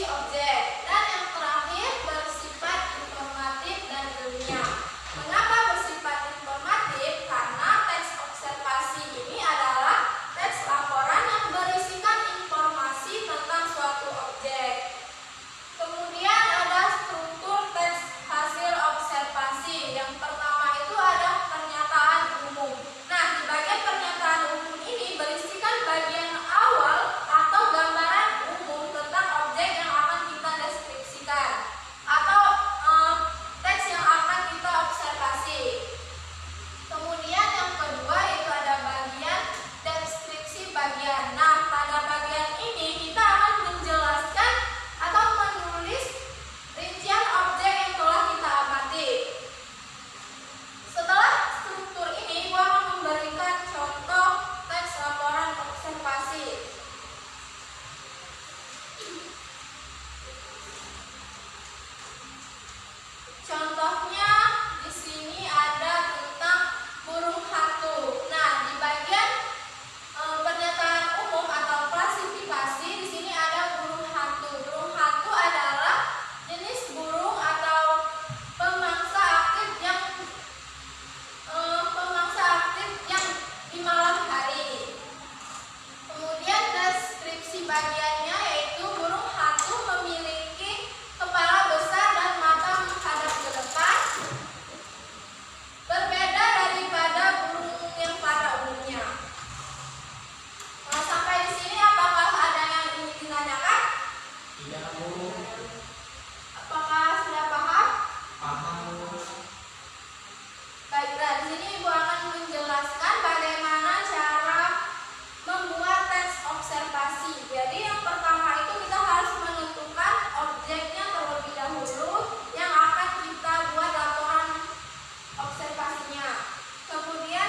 deskripsi objek. Dan yang terakhir bersifat informatif dan ilmiah. Mengapa bersifat informatif? Karena teks observasi ini adalah teks laporan yang berisikan informasi tentang suatu objek. Kemudian ada struktur teks hasil observasi. Yang pertama itu ada pernyataan umum. Nah, di bagian pernyataan umum ini berisikan bagian awal atau gambaran umum tentang objek yang akan kita deskripsikan atau teks yang akan kita observasi. Kemudian yang kedua itu ada bagian deskripsi bagian. Nah, pada bagian ini kita akan menjelaskan atau menulis rincian objek yang telah kita amati. Setelah struktur ini, Ibu akan memberikan contoh teks laporan observasi. Contohnya di sini ada tentang burung hantu. Nah, di bagian pernyataan umum atau klasifikasi di sini ada burung hantu. Burung hantu adalah jenis burung atau pemangsa aktif yang di malam hari. Kemudian deskripsi bagiannya yaitu burung hantu memiliki kepala besar dan mata menghadap ke depan, berbeda daripada burung yang pada umumnya. Nah, sampai di sini apakah ada yang ingin ditanyakan? Tidak, Bu. Apakah sudah paham? Paham, Bu. Baiklah, di sini Ibu akan menjelaskan bagaimana cara membuat teks observasi. Jadi yang pertama itu kita harus menentukan objeknya terlebih dahulu yang akan kita buat laporan observasinya. Kemudian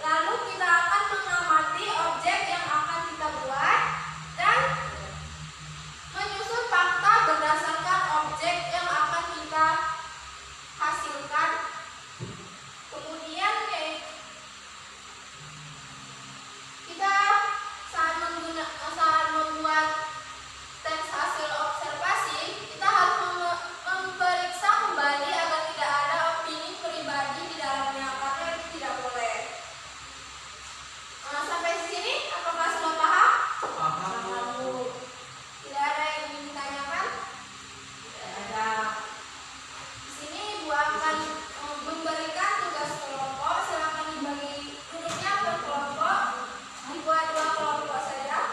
lalu kita akan mengamati objek yang akan kita buat dan menyusun fakta berdasarkan objek yang akan kita hasilkan. Kemudian kita saat membuat teks hasil observasi, kita harus memeriksa kembali agar tidak ada opini pribadi di dalamnya, karena itu tidak boleh. Sampai sini apakah sudah paham? Paham, Bu. Tidak ada yang ingin ditanyakan? Tidak ada. Di sini Ibu akan memberikan tugas kelompok. Silakan dibagi duduknya per kelompok. Dibuat 2 kelompok saja.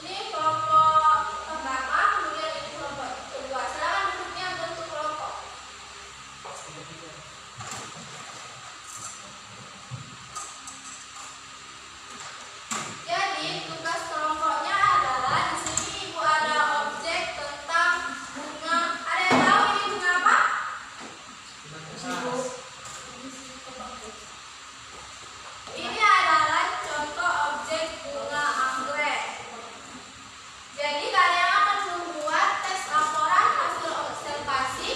Ini kelompok pertama, kemudian ini kelompok kedua. Silakan duduknya bentuk kelompok. Jadi tugas kelompoknya adalah di sini Ibu ada objek tentang bunga. Ada yang tahu ini bunga apa? Ini adalah contoh objek bunga anggrek. Jadi kalian akan membuat teks laporan hasil observasi.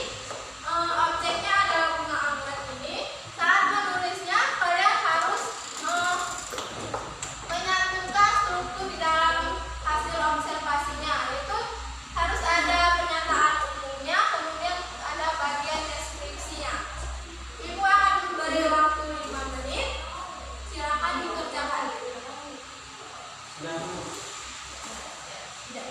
Objeknya adalah bunga anggrek ini. Saat menulisnya kalian harus menyatukan struktur di dalam hasil observasinya. Itu harus ada pernyataan umumnya, kemudian ada bagian deskripsinya. Ibu akan memberi waktu 5 menit. Silakan dikerjakan. Sudah, Bu. Sudah.